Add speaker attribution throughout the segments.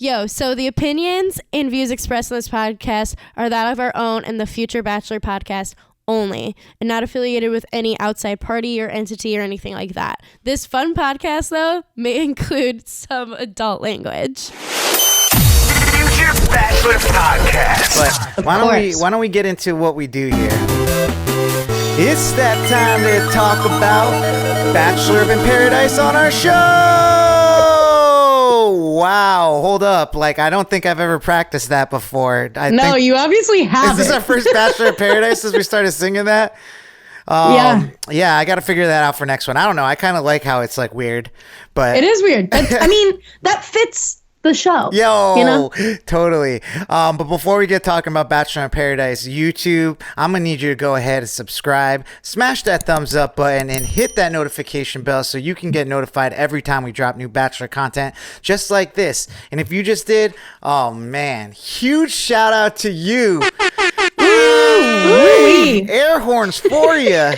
Speaker 1: Yo, so the opinions and views expressed in this podcast are that of our own and the Future Bachelor podcast only, and not affiliated with any outside party or entity or anything like that. This fun podcast, though, may include some adult language.
Speaker 2: Future Bachelor podcast.
Speaker 3: But why don't we get into what we do here? It's that time to talk about Bachelor in Paradise on our show. Wow, hold up. Like, I don't think I've ever practiced that before.
Speaker 4: You obviously haven't.
Speaker 3: Is this our first Bachelor in Paradise since we started singing that? Yeah, I got to figure that out for next one. I don't know. I kind of like how it's like weird, but
Speaker 4: it is weird. I mean, that fits the show.
Speaker 3: Yo,
Speaker 4: you know?
Speaker 3: Totally. But before we get talking about Bachelor in Paradise, YouTube, I'm going to need you to go ahead and subscribe, smash that thumbs up button, and hit that notification bell so you can get notified every time we drop new Bachelor content, just like this. And if you just did, oh man, huge shout out to you. Ooh, air horns for you.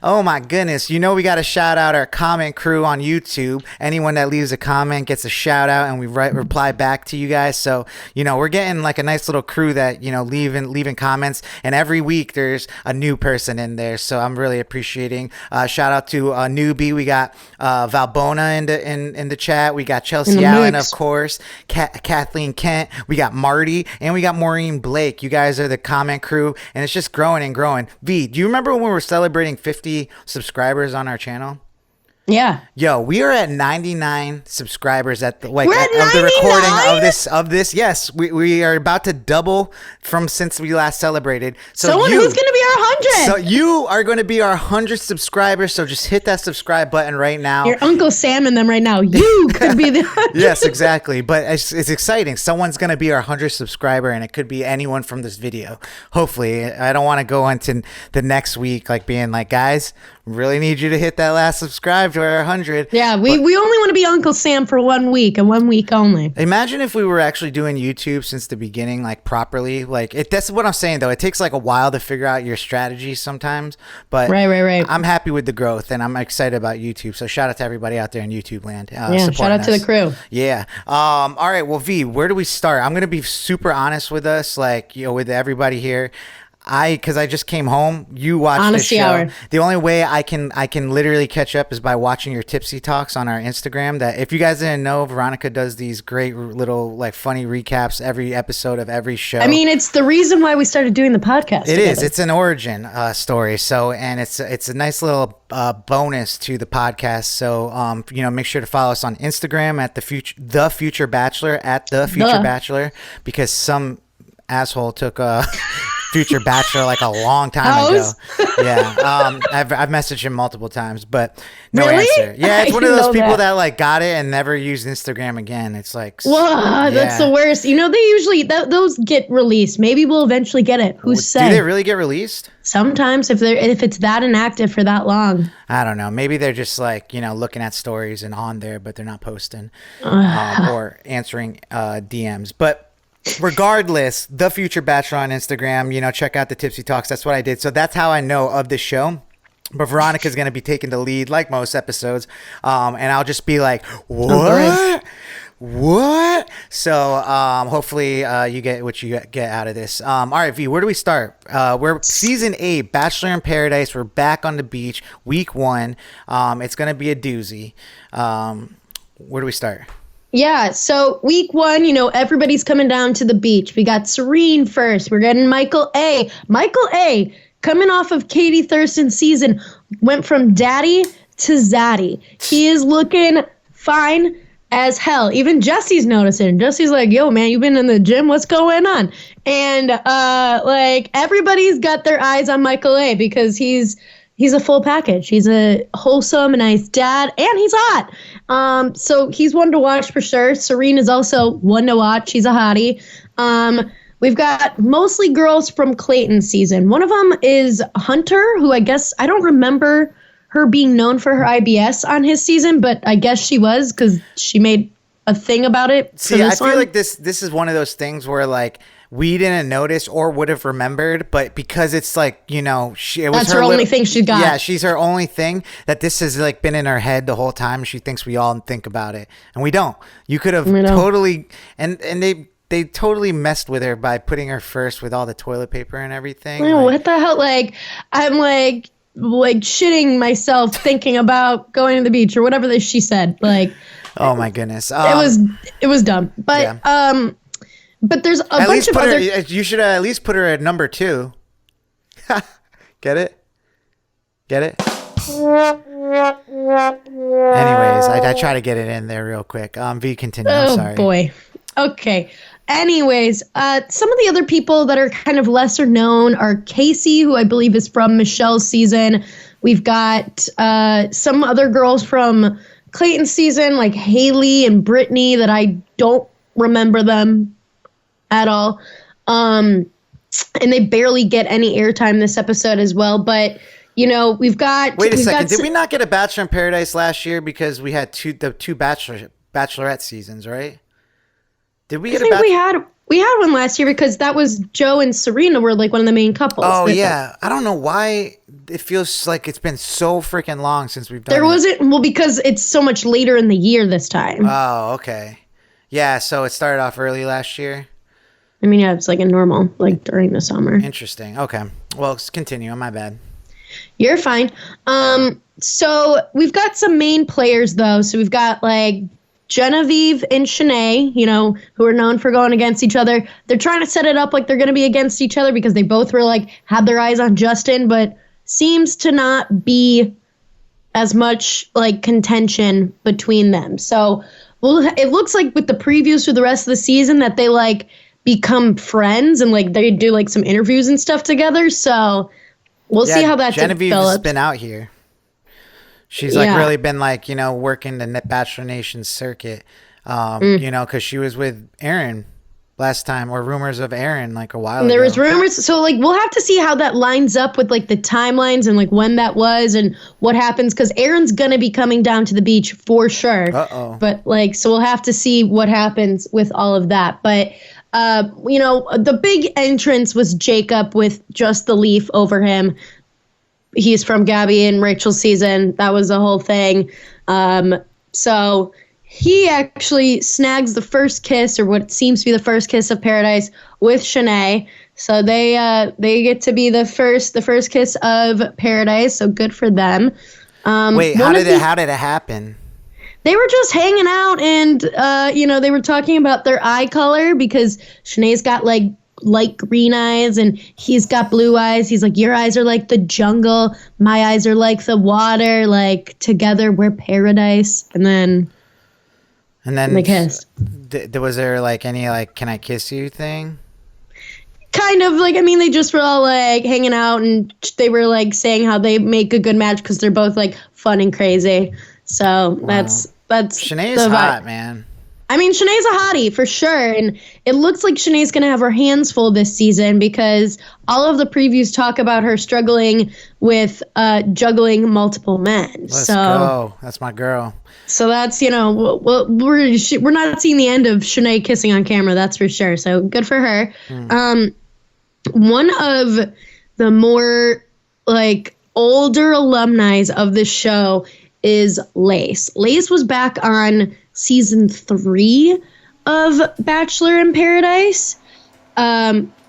Speaker 3: Oh my goodness. You know we got to shout out our comment crew on YouTube. Anyone that leaves a comment gets a shout out and we reply back to you guys. So, you know, we're getting like a nice little crew that, you know, leaving comments, and every week there's a new person in there. So I'm really appreciating. Shout out to a newbie. We got Valbona in the chat. We got Chelsea Allen, of course, Kathleen Kent. We got Marty, and we got Maureen Blake. You guys are the comment crew, and it's just growing and growing. V, do you remember when we were celebrating 50 subscribers on our channel?
Speaker 4: Yeah.
Speaker 3: Yo, we are at 99 subscribers at the
Speaker 4: We're at
Speaker 3: the recording of this. Yes, we are about to double from since we last celebrated. So
Speaker 4: who's going to be our 100?
Speaker 3: So you are going to be our 100th subscribers. So just hit that subscribe button right now.
Speaker 4: Your Uncle Sam and them right now. You could be the 100th.
Speaker 3: Yes, exactly. But it's exciting. Someone's going to be our 100th subscriber, and it could be anyone from this video. Hopefully, I don't want to go into the next week like being like, guys, really need you to hit that last subscribe to our 100.
Speaker 4: Yeah, we only want to be Uncle Sam for 1 week and 1 week only.
Speaker 3: Imagine if we were actually doing YouTube since the beginning, like properly. Like that's what I'm saying though. It takes like a while to figure out your strategy sometimes. But
Speaker 4: right.
Speaker 3: I'm happy with the growth, and I'm excited about YouTube. So shout out to everybody out there in YouTube land.
Speaker 4: Shout out to the crew.
Speaker 3: Yeah. All right. Well, V, where do we start? I'm gonna be super honest with us, like, you know, with everybody here. Because I just came home. You watched
Speaker 4: Honesty
Speaker 3: the show.
Speaker 4: hour.
Speaker 3: The only way I can literally catch up is by watching your Tipsy Talks on our Instagram. That if you guys didn't know, Veronica does these great little like funny recaps every episode of every show.
Speaker 4: I mean, it's the reason why we started doing the podcast.
Speaker 3: It is. It's an origin story. So, and it's a nice little bonus to the podcast. So, you know, make sure to follow us on Instagram at the Future Bachelor Bachelor, because some asshole took Future Bachelor like a long time ago. Yeah. I've messaged him multiple times, but no answer. Yeah, it's one of those people that like got it and never used Instagram again. It's like,
Speaker 4: whoa, that's the worst. You know, they usually those get released. Maybe we'll eventually get it. Who said?
Speaker 3: Do they really get released?
Speaker 4: Sometimes if it's that inactive for that long.
Speaker 3: I don't know. Maybe they're just like, you know, looking at stories and on there, but they're not posting or answering DMs. But regardless, the Future Bachelor on Instagram, you know, check out the Tipsy Talks. That's what I did. So that's how I know of this show. But Veronica's going to be taking the lead like most episodes. And I'll just be like, what? What? So hopefully you get what you get out of this. All right, V, where do we start? We're season 8, Bachelor in Paradise. We're back on the beach, week 1. It's going to be a doozy. Where do we start?
Speaker 4: Yeah, so week 1, you know, everybody's coming down to the beach. We got Serene first. We're getting Michael A. Michael A, coming off of Katie Thurston's season, went from daddy to zaddy. He is looking fine as hell. Even Jesse's noticing. Jesse's like, yo, man, you been in the gym? What's going on? And, like, everybody's got their eyes on Michael A because he's a full package. He's a wholesome, nice dad, and he's hot. So he's one to watch for sure. Serene is also one to watch. She's a hottie. We've got mostly girls from Clayton's season. One of them is Hunter, who I guess I don't remember her being known for her IBS on his season, but I guess she was because she made a thing about it.
Speaker 3: See, I feel like this is one of those things where like we didn't notice or would have remembered, but because it's like, you know,
Speaker 4: that's her only thing she got.
Speaker 3: Yeah, she's her only thing, that this has like been in her head the whole time. She thinks we all think about it, and we don't. You could have totally, and they totally messed with her by putting her first with all the toilet paper and everything.
Speaker 4: Like, what the hell? Like, I'm like shitting myself thinking about going to the beach or whatever she said. Like,
Speaker 3: oh my goodness,
Speaker 4: it was dumb. But but there's a bunch of other.
Speaker 3: You should at least put her at number 2. Get it? Anyways, I try to get it in there real quick. V, continue. I'm sorry.
Speaker 4: Oh boy. Okay. Anyways, some of the other people that are kind of lesser known are Casey, who I believe is from Michelle's season. We've got some other girls from Clayton's season, like Haley and Brittany, that I don't remember them at all. And they barely get any airtime this episode as well. But, you know, we've got...
Speaker 3: Wait a second. Did we not get a Bachelor in Paradise last year because we had the two Bachelorette seasons, right? Did we get
Speaker 4: we had one last year because that was Joe and Serena were like one of the main couples.
Speaker 3: Oh, yeah. I don't know why it feels like it's been so freaking long since we've done
Speaker 4: There wasn't... Well, because it's so much later in the year this time.
Speaker 3: Oh, okay. Yeah, so it started off early last year.
Speaker 4: I mean, yeah, it's like a normal, like during the summer.
Speaker 3: Interesting. Okay. Well, continue. My bad.
Speaker 4: You're fine. So we've got some main players, though. So we've got like Genevieve and Shanae, you know, who are known for going against each other. They're trying to set it up like they're going to be against each other because they both were like, had their eyes on Justin, but seems to not be as much like contention between them. So it looks like with the previews for the rest of the season that they like become friends and like they do like some interviews and stuff together. So we'll see how that
Speaker 3: Genevieve
Speaker 4: develops.
Speaker 3: has been out here. She's like really been like, you know, working the Bachelor Nation circuit, you know, because she was with Aaron last time, or rumors of Aaron like a while ago.
Speaker 4: There was rumors. So like we'll have to see how that lines up with like the timelines and like when that was and what happens, because Aaron's going to be coming down to the beach for sure.
Speaker 3: Uh-oh.
Speaker 4: But like, so we'll have to see what happens with all of that. But you know, the big entrance was Jacob with just the leaf over him. He's from Gabby and Rachel's season. That was the whole thing. So he actually snags the first kiss, or what seems to be the first kiss of paradise, with Shanae. So they get to be the first kiss of paradise. So good for them.
Speaker 3: Wait, how did it happen?
Speaker 4: They were just hanging out, and you know, they were talking about their eye color because Shanae's got like light green eyes and he's got blue eyes. He's like, your eyes are like the jungle, my eyes are like the water, like together we're paradise. And then they kissed.
Speaker 3: Was there like any like can I kiss you thing?
Speaker 4: Kind of like, I mean, they just were all like hanging out and they were like saying how they make a good match because they're both like fun and crazy. So that's
Speaker 3: Shanae's hot, man.
Speaker 4: I mean, Shanae's a hottie for sure, and it looks like Shanae's going to have her hands full this season because all of the previews talk about her struggling with juggling multiple men.
Speaker 3: Let's go. That's my girl.
Speaker 4: So that's, you know, we're not seeing the end of Shanae kissing on camera, that's for sure. So good for her. One of the more like older alumni of this show is Lace. Lace was back on season 3 of Bachelor in Paradise.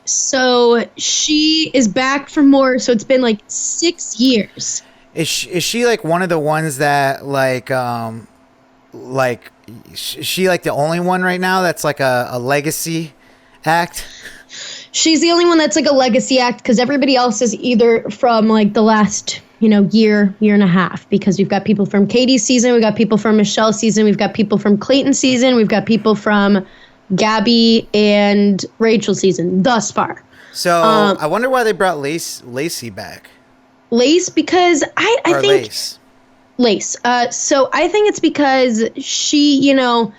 Speaker 4: So she is back for more. So it's been like 6 years.
Speaker 3: Is she like one of the ones that like she like the only one right now that's like a legacy act?
Speaker 4: She's the only one that's like a legacy act because everybody else is either from like the last, you know, year and a half, because we've got people from Katie's season, we've got people from Michelle's season, we've got people from Clayton's season, we've got people from Gabby and Rachel's season thus far.
Speaker 3: So I wonder why they brought Lacey back.
Speaker 4: Lace, because I think
Speaker 3: Lace.
Speaker 4: So I think it's because she, you know,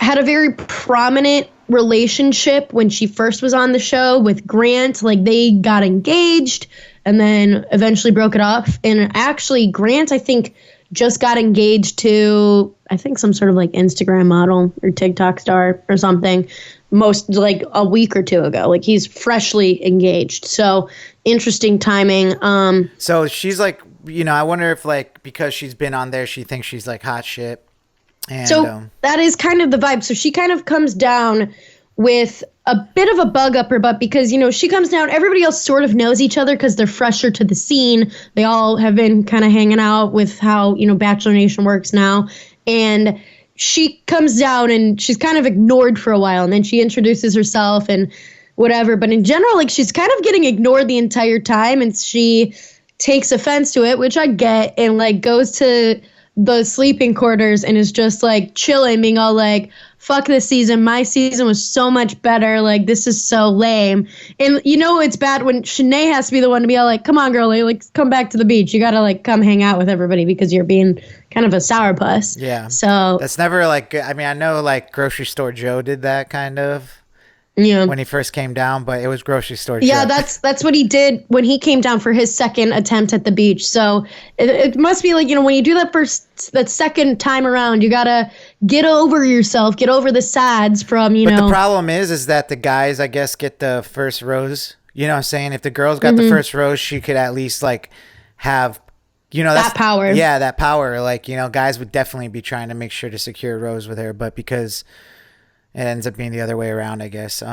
Speaker 4: had a very prominent relationship when she first was on the show with Grant. Like they got engaged and then eventually broke it off. And actually Grant, I think, just got engaged to, I think, some sort of like Instagram model or TikTok star or something, most like a week or two ago. Like he's freshly engaged. So interesting timing.
Speaker 3: So she's like, I wonder if like because she's been on there, she thinks she's like hot shit. And,
Speaker 4: so that is kind of the vibe. So she kind of comes down with a bit of a bug up her butt because, she comes down, everybody else sort of knows each other because they're fresher to the scene. They all have been kind of hanging out with how, Bachelor Nation works now. And she comes down and she's kind of ignored for a while. And then she introduces herself and whatever. But in general, like she's kind of getting ignored the entire time. And she takes offense to it, which I get, and like goes to the sleeping quarters and is just like chilling, being all like, fuck this season. My season was so much better. Like, this is so lame. And it's bad when Shanae has to be the one to be all like, come on, girlie, like, come back to the beach. You got to like come hang out with everybody because you're being kind of a sourpuss.
Speaker 3: Yeah.
Speaker 4: So
Speaker 3: that's never like, I know like Grocery Store Joe did that kind of.
Speaker 4: Yeah.
Speaker 3: When he first came down, but it was Grocery Store
Speaker 4: Yeah,
Speaker 3: Joe.
Speaker 4: that's what he did when he came down for his second attempt at the beach. So it must be like, when you do that second time around, you got to get over yourself, get over the sads from,
Speaker 3: But the problem is that the guys, I guess, get the first rose. You know what I'm saying? If the girls got the first rose, she could at least like have,
Speaker 4: that power.
Speaker 3: Yeah, that power. Like, guys would definitely be trying to make sure to secure a rose with her, but because it ends up being the other way around, I guess.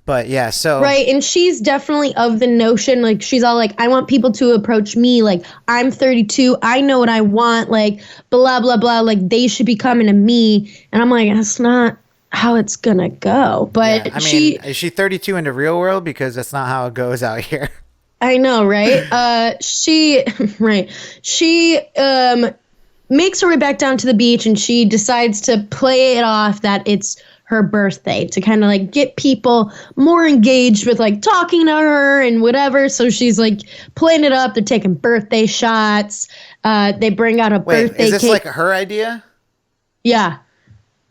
Speaker 3: But yeah, so.
Speaker 4: Right. And she's definitely of the notion, like, she's all like, I want people to approach me. Like, I'm 32. I know what I want. Like, blah, blah, blah. Like, they should be coming to me. And I'm like, that's not how it's going to go. But
Speaker 3: yeah, is she 32 in the real world? Because that's not how it goes out here.
Speaker 4: I know, right? She makes her way back down to the beach and she decides to play it off that it's her birthday to kind of like get people more engaged with like talking to her and whatever. So she's like playing it up. They're taking birthday shots. They bring out a birthday
Speaker 3: is this
Speaker 4: cake.
Speaker 3: like her idea?
Speaker 4: Yeah.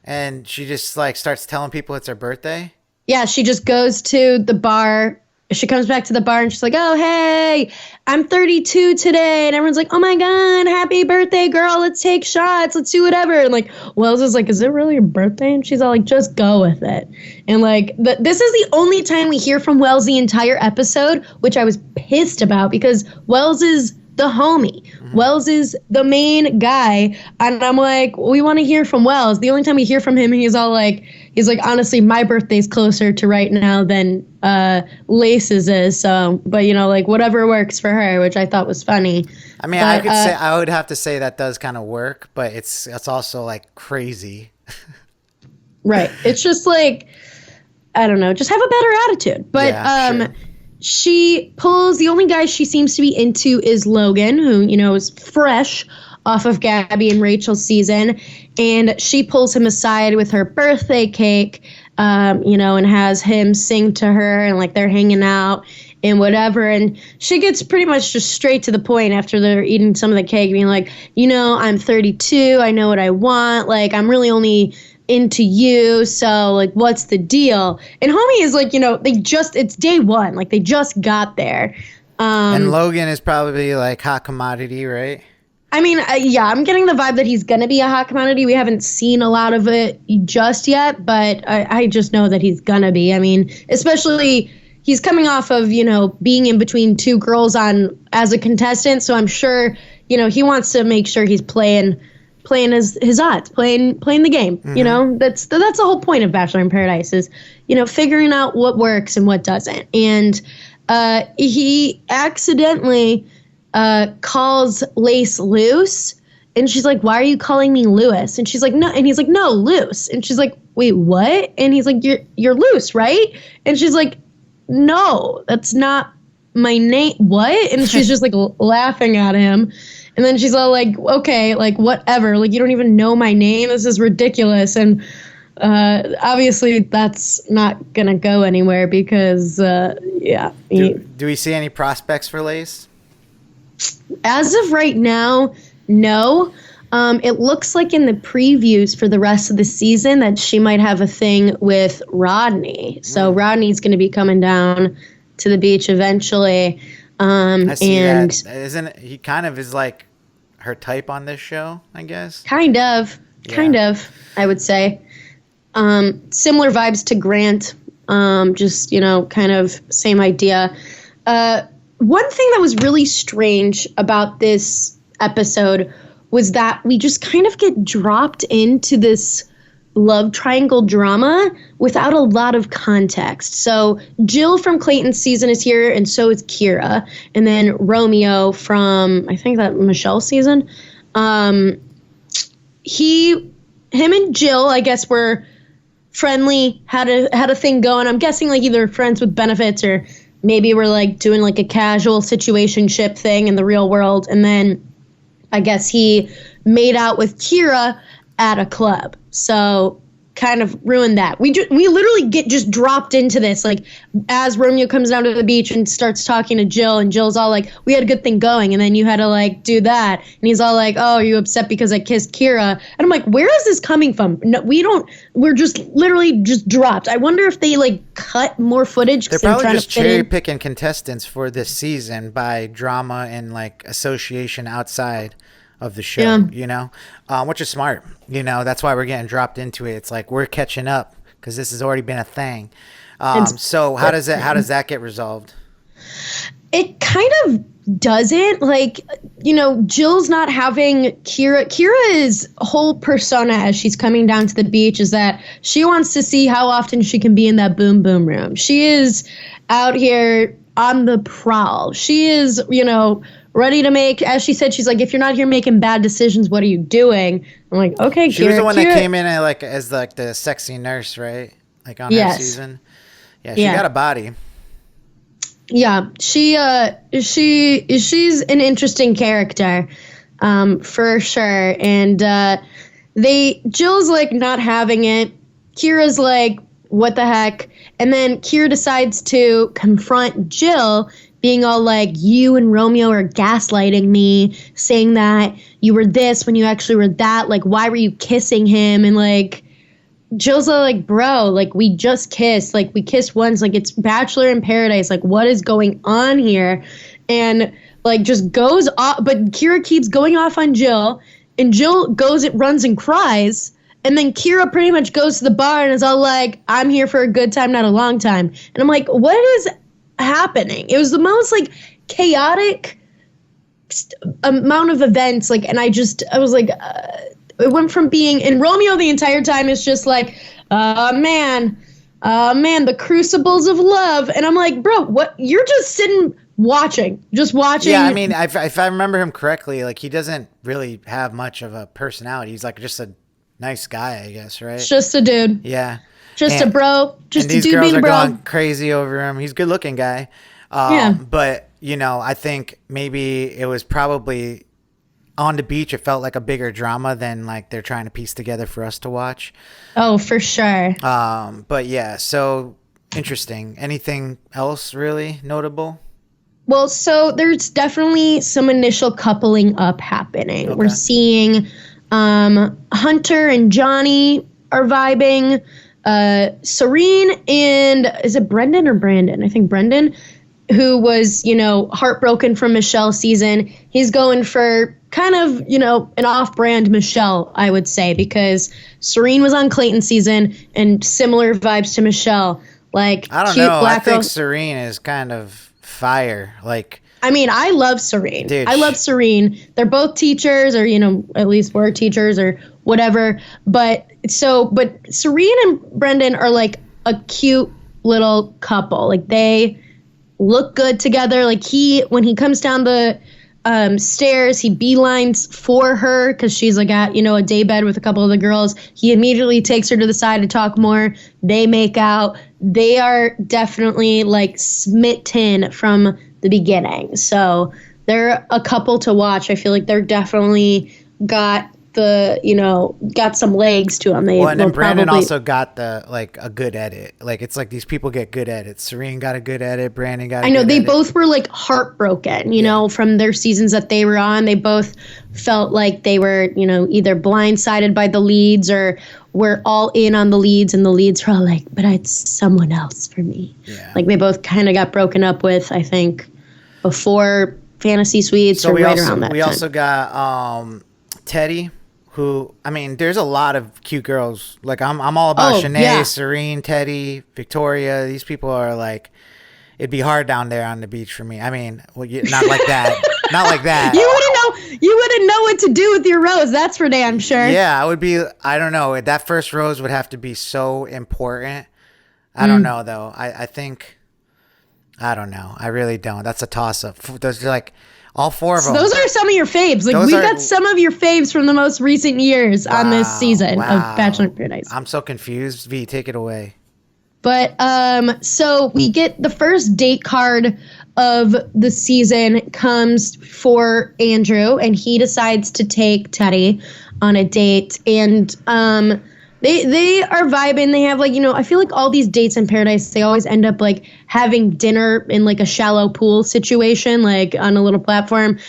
Speaker 3: And she just like starts telling people it's her birthday?
Speaker 4: Yeah, she just goes to the bar. She comes back to the bar and she's like, oh, hey, I'm 32 today. And everyone's like, oh, my God, happy birthday, girl. Let's take shots. Let's do whatever. And like, Wells is like, is it really your birthday? And she's all like, just go with it. And like, this is the only time we hear from Wells the entire episode, which I was pissed about because Wells is the homie. Wells is the main guy. And I'm like, we want to hear from Wells. The only time we hear from him, he's like, honestly, my birthday's closer to right now than Lace's is. So, but like whatever works for her, which I thought was funny.
Speaker 3: I mean,
Speaker 4: but,
Speaker 3: I would have to say that does kind of work, but it's also like crazy.
Speaker 4: Right. It's just like, I don't know, just have a better attitude. But
Speaker 3: yeah, sure.
Speaker 4: She pulls, the only guy she seems to be into is Logan, who, is fresh off of Gabby and Rachel's season. And she pulls him aside with her birthday cake, and has him sing to her and like they're hanging out and whatever. And she gets pretty much just straight to the point after they're eating some of the cake, being like, I'm 32. I know what I want. Like, I'm really only into you. So like, what's the deal? And homie is like, it's day one. Like they just got there.
Speaker 3: And Logan is probably like hot commodity, right?
Speaker 4: I mean, yeah, I'm getting the vibe that he's going to be a hot commodity. We haven't seen a lot of it just yet, but I just know that he's going to be. I mean, especially he's coming off of, being in between two girls as a contestant. So I'm sure, he wants to make sure he's playing his odds, playing the game.
Speaker 3: Mm-hmm.
Speaker 4: That's the whole point of Bachelor in Paradise is, figuring out what works and what doesn't. And he accidentally calls Lace loose, and she's like, why are you calling me Lewis? And she's like, no. And he's like, no, loose. And she's like, wait, what? And he's like, you're loose, right? And she's like, no, that's not my name. What? And she's just like laughing at him. And then she's all like, okay, like whatever. Like, you don't even know my name. This is ridiculous. And obviously that's not going to go anywhere because, yeah.
Speaker 3: Do we see any prospects for Lace?
Speaker 4: As of right now, no. It looks like in the previews for the rest of the season that she might have a thing with Rodney. So Rodney's going to be coming down to the beach eventually.
Speaker 3: I see that. Isn't it, he kind of is like her type on this show, I guess.
Speaker 4: Kind of, I would say. Similar vibes to Grant, just, kind of same idea. One thing that was really strange about this episode was that we just kind of get dropped into this love triangle drama without a lot of context. So Jill from Clayton's season is here, and so is Kira. And then Romeo from, I think that Michelle season. Him and Jill, I guess, were friendly, had a thing going. I'm guessing like either friends with benefits or maybe we're like doing like a casual situationship thing in the real world. And then I guess he made out with Kira at a club. So kind of ruined that. We literally get just dropped into this, like as Romeo comes down to the beach and starts talking to Jill, and Jill's all like, we had a good thing going, and then you had to like do that, and he's all like, oh, are you upset because I kissed Kira? And I'm like, where is this coming from? No, we're just literally just dropped. I wonder if they like cut more footage.
Speaker 3: They're probably just cherry picking contestants for this season by drama and like association outside of the show, which is smart. That's why we're getting dropped into it. It's like we're catching up because this has already been a thing. So how does that get resolved?
Speaker 4: It kind of doesn't. Like, Jill's not having Kira. Kira's whole persona as she's coming down to the beach is that she wants to see how often she can be in that boom boom room. She is out here on the prowl. She is, ready to make, as she said, she's like, if you're not here making bad decisions, what are you doing? I'm like, okay,
Speaker 3: she was the one that came in as the sexy nurse, right? Like on her season. Yeah, she got a body.
Speaker 4: Yeah, she's an interesting character, for sure. And Jill's like not having it. Kira's like, what the heck? And then Kira decides to confront Jill, being all like, you and Romeo are gaslighting me, saying that you were this when you actually were that. Like, why were you kissing him? And like, Jill's all like, bro, like, we just kissed. Like, we kissed once. Like, it's Bachelor in Paradise. Like, what is going on here? And like, just goes off. But Kira keeps going off on Jill. And Jill runs and cries. And then Kira pretty much goes to the bar and is all like, I'm here for a good time, not a long time. And I'm like, what is happening? It was the most like chaotic amount of events. Like, and I was like, it went from being, and Romeo the entire time is just like, man, the crucibles of love. And I'm like, bro, what? You're just sitting watching. Yeah,
Speaker 3: I mean, if I remember him correctly, like he doesn't really have much of a personality. He's like just a nice guy, I guess, right?
Speaker 4: It's just a dude.
Speaker 3: Yeah.
Speaker 4: Just a bro. Just a dude being a bro.
Speaker 3: These girls are going crazy over him. He's a good looking guy. But, I think maybe it was probably on the beach. It felt like a bigger drama than like they're trying to piece together for us to watch.
Speaker 4: Oh, for sure.
Speaker 3: But yeah, so interesting. Anything else really notable?
Speaker 4: Well, so there's definitely some initial coupling up happening. Okay. We're seeing Hunter and Johnny are vibing. Serene and, is it Brendan or Brandon? I think Brendan, who was, heartbroken from Michelle's season. He's going for kind of, an off-brand Michelle, I would say, because Serene was on Clayton's season and similar vibes to Michelle. Like,
Speaker 3: I don't know. I think Serene is kind of fire. Like,
Speaker 4: I mean, I love Serene.
Speaker 3: Dude,
Speaker 4: I love Serene. They're both teachers, or, at least were teachers or whatever. But Serene and Brendan are like a cute little couple. Like, they look good together. Like, when he comes down the stairs, he beelines for her because she's like at, a day bed with a couple of the girls. He immediately takes her to the side to talk more. They make out. They are definitely like smitten from the beginning. So they're a couple to watch. I feel like they're definitely got got some legs to them.
Speaker 3: And then Brandon also got a good edit. Like, it's like these people get good edits. Serene got a good edit. Brandon got a good edit. I know,
Speaker 4: they both were like heartbroken, from their seasons that they were on. They both felt like they were, either blindsided by the leads or were all in on the leads, and the leads were all like, but it's someone else for me. Yeah. Like, they both kind of got broken up with, I think, before fantasy suites or right around that
Speaker 3: we
Speaker 4: time.
Speaker 3: also got Teddi, who, I mean, there's a lot of cute girls. Like I'm all about Shanae, Serene, Teddi, Victoria. These people are like, it'd be hard down there on the beach for me. I mean, well, not like that. Not like that.
Speaker 4: You wouldn't know what to do with your rose. That's for damn sure.
Speaker 3: Yeah, I would be. I don't know. That first rose would have to be so important. I don't know though. I think. I don't know. I really don't. That's a toss up. Those are like all four of them.
Speaker 4: Those are some of your faves. Like we got some of your faves from the most recent years on this season of Bachelor in Paradise.
Speaker 3: I'm so confused. V, take it away.
Speaker 4: But so we get the first date card of the season comes for Andrew, and he decides to take Teddi on a date, and they are vibing. They have like, you know, I feel like all these dates in Paradise, they always end up like having dinner in like a shallow pool situation, like on a little platform.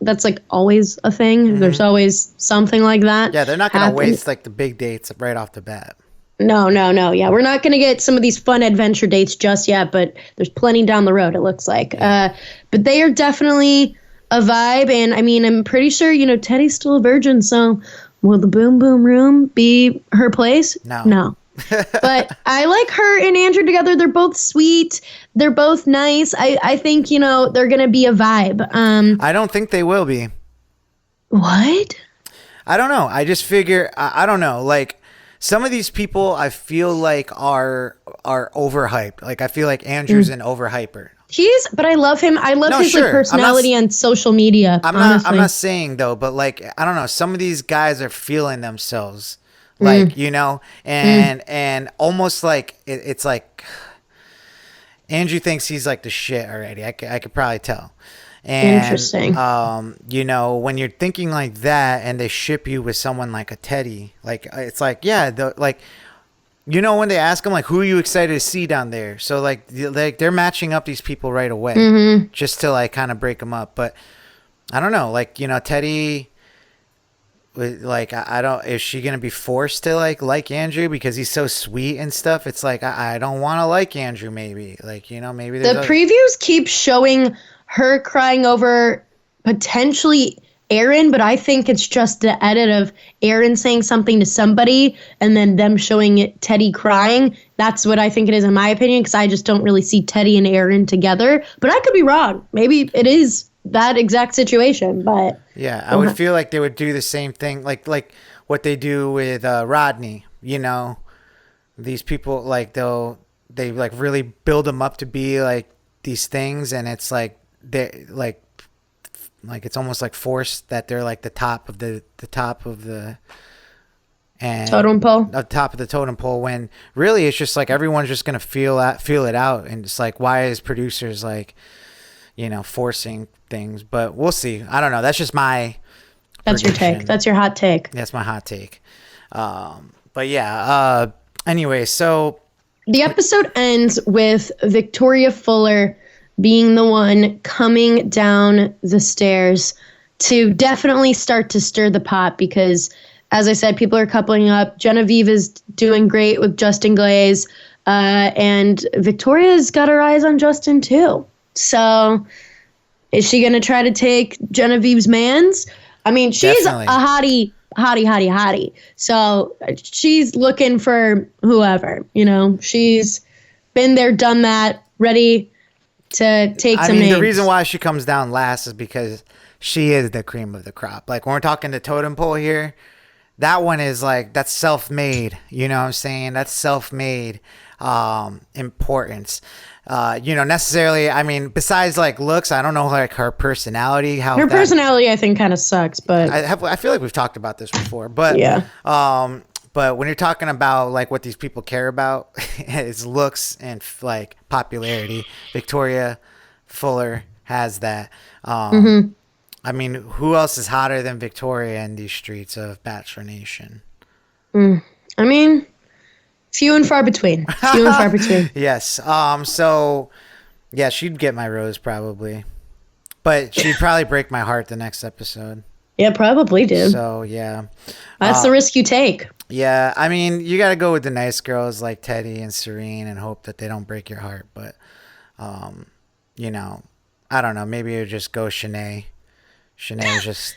Speaker 4: That's like always a thing. Mm-hmm. There's always something like that.
Speaker 3: Yeah, they're not going to waste like the big dates right off the bat.
Speaker 4: No. Yeah, we're not going to get some of these fun adventure dates just yet, but there's plenty down the road, it looks like. But they are definitely a vibe. And I mean, I'm pretty sure, you know, Teddy's still a virgin. So will the Boom Boom Room be her place? No. But I like her and Andrew together. They're both sweet. They're both nice. I think, you know, they're going to be a vibe.
Speaker 3: I don't think they will be.
Speaker 4: What?
Speaker 3: I don't know. I just figure, I don't know. Like, some of these people I feel like are overhyped. Like I feel like Andrew's an overhyper.
Speaker 4: But I love him. I love his like, personality on social media.
Speaker 3: I'm not saying though, but like I don't know. Some of these guys are feeling themselves, like you know, and almost like it's like Andrew thinks he's like the shit already. I could probably tell. And,
Speaker 4: interesting.
Speaker 3: You know, when you're thinking like that and they ship you with someone like a Teddi, like it's like, yeah, like, you know, when they ask them like, who are you excited to see down there? So like they're matching up these people right away just to like kind of break them up. But I don't know, like, you know, Teddi, like, I don't, is she going to be forced to like Andrew because he's so sweet and stuff? It's like, I don't want to like Andrew maybe. Like, you know, maybe
Speaker 4: the previews keep showing her crying over potentially Aaron, but I think it's just the edit of Aaron saying something to somebody and then them showing it Teddi crying. That's what I think it is in my opinion, because I just don't really see Teddi and Aaron together. But I could be wrong. Maybe it is that exact situation. But
Speaker 3: yeah, I would feel like they would do the same thing, like what they do with Rodney. You know, these people like they like really build them up to be like these things, and it's like they like it's almost like forced that they're like the top of the and
Speaker 4: totem pole,
Speaker 3: the top of the totem pole, when really it's just like everyone's just gonna feel it out, and it's like, why is producers like, you know, forcing things? But we'll see. I don't know. That's just my prediction.
Speaker 4: Your take. That's your hot take.
Speaker 3: That's my hot take. But yeah. Anyway, so
Speaker 4: the episode ends with Victoria Fuller being the one coming down the stairs to definitely start to stir the pot, because, as I said, people are coupling up. Genevieve is doing great with Justin Glaze, and Victoria's got her eyes on Justin too. So is she going to try to take Genevieve's mans? I mean, she's definitely a hottie. So she's looking for whoever, you know. She's been there, done that, ready to take some names.
Speaker 3: The reason why she comes down last is because she is the cream of the crop. Like, when we're talking the totem pole here, that one is like, that's self-made. You know what I'm saying? That's self-made importance. You know, necessarily, I mean, besides like looks, I don't know, like her personality. Her
Speaker 4: personality, I think, kind of sucks. But
Speaker 3: I feel like we've talked about this before. But
Speaker 4: yeah.
Speaker 3: But when you're talking about like what these people care about is looks and like popularity, Victoria Fuller has that. I mean, who else is hotter than Victoria in these streets of Bachelor Nation?
Speaker 4: I mean, few and far between.
Speaker 3: Yes. So yeah, she'd get my rose probably, but she'd probably break my heart the next episode.
Speaker 4: Yeah, probably, dude.
Speaker 3: So yeah,
Speaker 4: that's the risk you take.
Speaker 3: Yeah, I mean, you got to go with the nice girls like Teddi and Serene and hope that they don't break your heart. But, you know, I don't know. Maybe it would just go Shanae. Shanae is just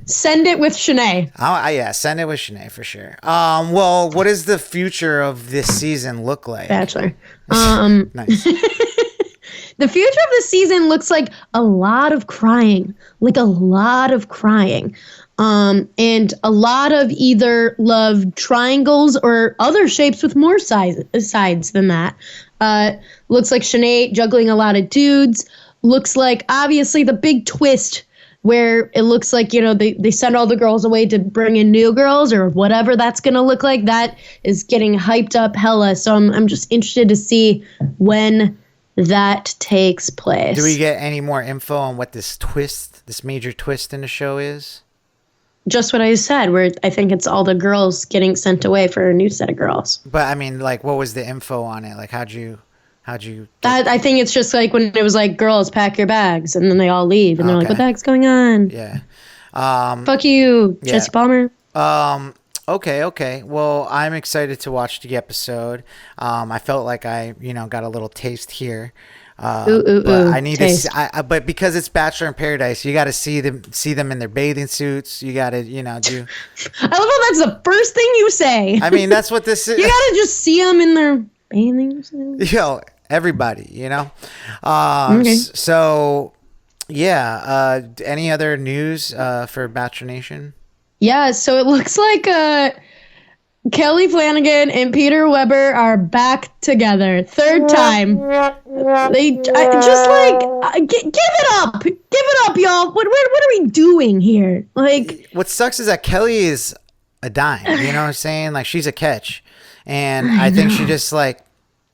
Speaker 4: send it with Shanae.
Speaker 3: Yeah, send it with Shanae for sure. Well, what does the future of this season look like?
Speaker 4: Bachelor.
Speaker 3: Nice.
Speaker 4: The future of the season looks like a lot of crying, and a lot of either love triangles or other shapes with more sides than that. Looks like Shanae juggling a lot of dudes. Looks like, obviously, the big twist where it looks like, they send all the girls away to bring in new girls or whatever that's going to look like. That is getting hyped up hella. So I'm just interested to see when that takes place.
Speaker 3: Do we get any more info on what this major twist in the show is?
Speaker 4: Just what I said, where I think it's all the girls getting sent away for a new set of girls.
Speaker 3: But I mean, like, what was the info on it? Like, how'd you?
Speaker 4: I think it's just like when it was like, girls, pack your bags, and then they all leave, and they're like, what the heck's going on?
Speaker 3: Yeah.
Speaker 4: Fuck you, Jesse Palmer.
Speaker 3: Okay. Well, I'm excited to watch the episode. I felt like I, got a little taste here. But I need
Speaker 4: taste.
Speaker 3: to see, but because it's Bachelor in Paradise, you got to see them in their bathing suits. You got to, do.
Speaker 4: I love how that's the first thing you say.
Speaker 3: I mean, that's what this is.
Speaker 4: You got to just see them in their bathing suits.
Speaker 3: Everybody,
Speaker 4: Okay.
Speaker 3: So, yeah. Any other news for Bachelor Nation?
Speaker 4: Yeah, so it looks like Kelley, Flanagan, and Peter Weber are back together. Third time. They give it up, y'all. What are we doing here? Like,
Speaker 3: what sucks is that Kelley is a dime. You know what I'm saying? Like, she's a catch, and I think she just like,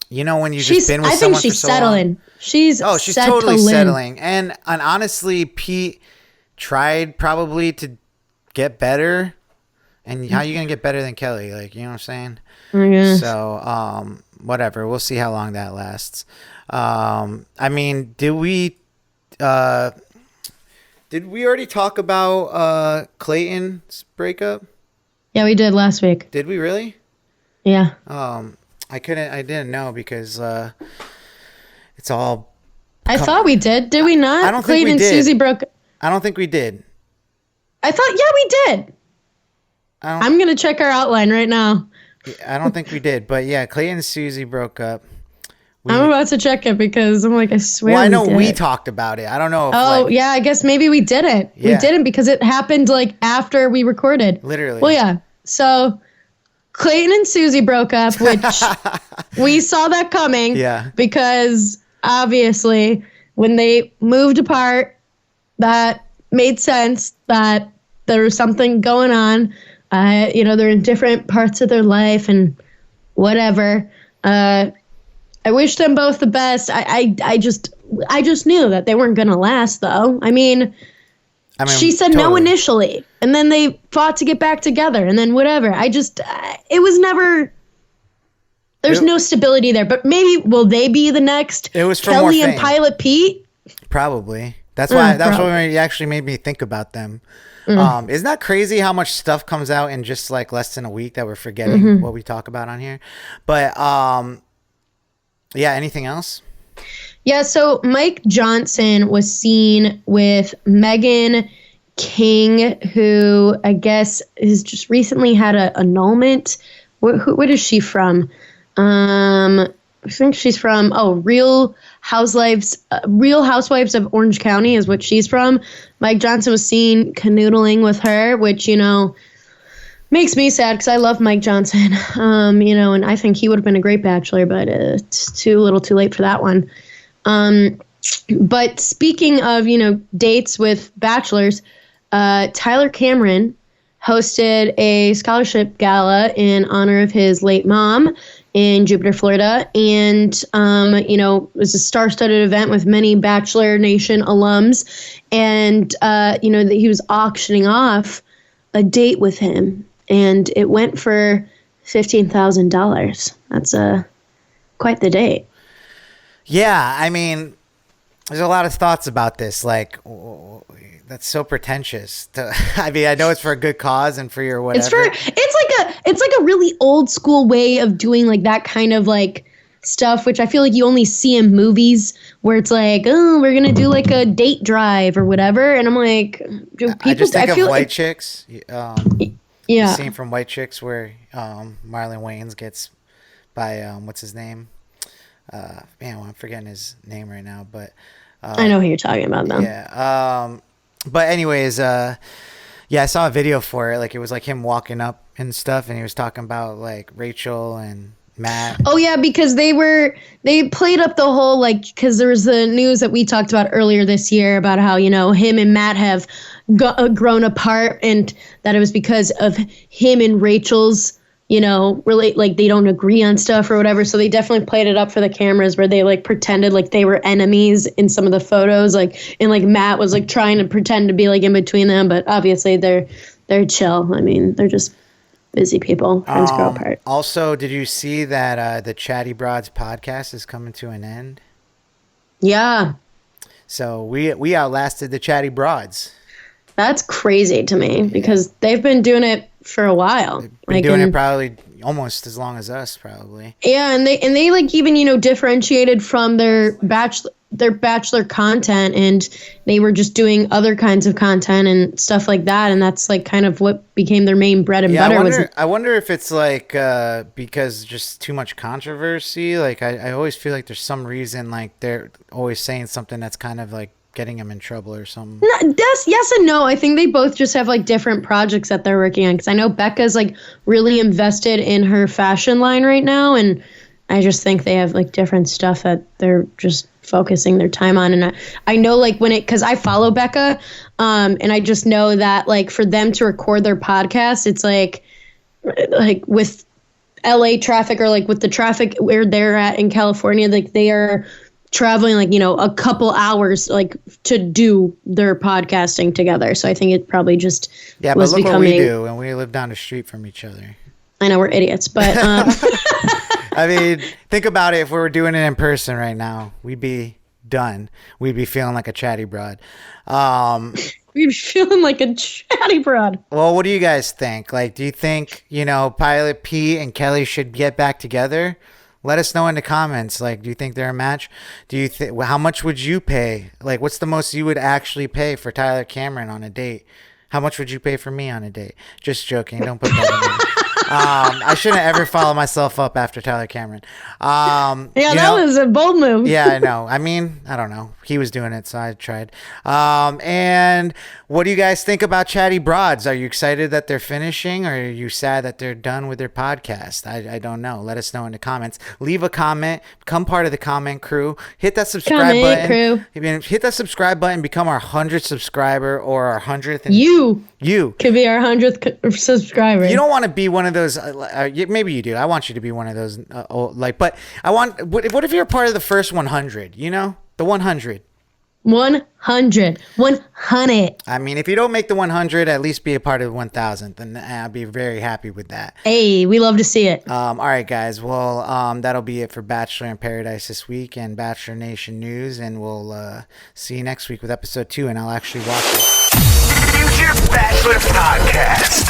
Speaker 3: when you've just been with someone for so
Speaker 4: settling.
Speaker 3: long.
Speaker 4: She's
Speaker 3: Totally settling. And honestly, Pete tried probably to get better. And how are you going to get better than Kelley? Like, you know what I'm saying?
Speaker 4: Yes.
Speaker 3: So, whatever. We'll see how long that lasts. I mean, did we already talk about Clayton's breakup?
Speaker 4: Yeah, we did last week.
Speaker 3: Did we really?
Speaker 4: Yeah.
Speaker 3: I didn't know because it's all.
Speaker 4: I thought we did. Did we not?
Speaker 3: I don't
Speaker 4: Clayton
Speaker 3: think we did.
Speaker 4: and Susie broke.
Speaker 3: I don't think we did.
Speaker 4: I thought, yeah, we did. I'm going to check our outline right now.
Speaker 3: I don't think we did. But yeah, Clayton and Susie broke up.
Speaker 4: I'm about to check it because I'm like, I swear.
Speaker 3: Well, I know we talked about it. I don't know if
Speaker 4: yeah, I guess maybe we didn't.
Speaker 3: Yeah.
Speaker 4: We didn't because it happened like after we recorded.
Speaker 3: Literally.
Speaker 4: Well, yeah. So Clayton and Susie broke up, which we saw that coming.
Speaker 3: Yeah.
Speaker 4: Because obviously when they moved apart, that made sense that there was something going on. They're in different parts of their life and whatever. I wish them both the best. I just knew that they weren't going to last, though. I mean, she said no initially, and then they fought to get back together, and then whatever. It was never. There's no stability there, but maybe will they be the next
Speaker 3: it was
Speaker 4: Kelley and Pilot Pete?
Speaker 3: Probably. That's what actually made me think about them. Isn't that crazy how much stuff comes out in just like less than a week that we're forgetting what we talk about on here? But yeah, anything else?
Speaker 4: Yeah, so Mike Johnson was seen with Megan King, who I guess has just recently had an annulment. What is she from? I think she's from Real Housewives of Orange County is what she's from. Mike Johnson was seen canoodling with her, which makes me sad because I love Mike Johnson. And I think he would have been a great Bachelor, but it's too late for that one. But speaking of dates with Bachelors, Tyler Cameron hosted a scholarship gala in honor of his late mom in Jupiter, Florida. And, it was a star-studded event with many Bachelor Nation alums. And, that he was auctioning off a date with him. And it went for $15,000. That's quite the date.
Speaker 3: Yeah, I mean, there's a lot of thoughts about this. Like, that's so pretentious. I mean, I know it's for a good cause and for your whatever.
Speaker 4: It's like a really old school way of doing like that kind of like stuff, which I feel like you only see in movies where it's like, oh, we're gonna do like a date drive or whatever, and I'm like, do people?
Speaker 3: I just think of
Speaker 4: feel
Speaker 3: White
Speaker 4: like,
Speaker 3: Chicks. The
Speaker 4: yeah.
Speaker 3: scene from White Chicks where Marlon Wayans gets by what's his name? Man, I'm forgetting his name right now, but
Speaker 4: I know who you're talking about though.
Speaker 3: yeah. But anyways, yeah, I saw a video for it. Like it was like him walking up and stuff, and he was talking about like Rachel and Matt.
Speaker 4: Oh yeah, because they played up the whole like, because there was the news that we talked about earlier this year about how, you know, him and Matt have grown apart, and that it was because of him and Rachel's, you know, really like they don't agree on stuff or whatever. So they definitely played it up for the cameras where they like pretended like they were enemies in some of the photos, like, and like Matt was like trying to pretend to be like in between them, but obviously they're chill. I mean, they're just busy people. Friends grow apart.
Speaker 3: Also, did you see that the Chatty Broads podcast is coming to an end?
Speaker 4: Yeah.
Speaker 3: So we outlasted the Chatty Broads.
Speaker 4: That's crazy to me because they've been doing it for a while.
Speaker 3: Been doing it probably almost as long as us, probably.
Speaker 4: Yeah, and they like even, you know, differentiated from their bachelor content, and they were just doing other kinds of content and stuff like that, and that's like kind of what became their main bread and butter.
Speaker 3: I wonder if it's like because just too much controversy. Like I always feel like there's some reason like they're always saying something that's kind of like getting them in trouble or something.
Speaker 4: No, yes and no. I think they both just have like different projects that they're working on, because I know Becca's like really invested in her fashion line right now, and I just think they have like different stuff that they're just focusing their time on. And I know like because I follow Becca, and I just know that like for them to record their podcast, it's like with LA traffic or like with the traffic where they're at in California, like they are traveling like, you know, a couple hours like to do their podcasting together. So I think it probably just was
Speaker 3: but look
Speaker 4: becoming.
Speaker 3: what we do, and we live down the street from each other.
Speaker 4: I know we're idiots, but
Speaker 3: I mean, think about it. If we were doing it in person right now, we'd be done. We'd be feeling like a chatty broad.
Speaker 4: we'd be feeling like a chatty broad.
Speaker 3: Well, what do you guys think? Like, do you think, you know, Pilot P and Kelley should get back together? Let us know in the comments. Like, do you think they're a match? Do you think? How much would you pay? Like, what's the most you would actually pay for Tyler Cameron on a date? How much would you pay for me on a date? Just joking. Don't put that in there. I shouldn't ever follow myself up after Tyler Cameron.
Speaker 4: That was a bold move.
Speaker 3: Yeah, I know. I mean, I don't know. He was doing it, so I tried. And what do you guys think about Chatty Broads? Are you excited that they're finishing, or are you sad that they're done with their podcast? I don't know. Let us know in the comments. Leave a comment. Become part of the comment crew. Hit that subscribe button. Hit that subscribe button. Become our 100th subscriber or our 100th. You
Speaker 4: could be our 100th subscriber.
Speaker 3: You don't want to be one of those. Maybe you do. I want you to be one of those. But I want. What if you're part of the first 100? You know, the 100.
Speaker 4: 100.
Speaker 3: I mean, if you don't make the 100, at least be a part of the 1,000th, then I'll be very happy with that.
Speaker 4: Hey, we love to see it.
Speaker 3: All right, guys. Well, that'll be it for Bachelor in Paradise this week and Bachelor Nation news, and we'll see you next week with episode 2, and I'll actually watch it.
Speaker 2: Future Bachelor Podcast.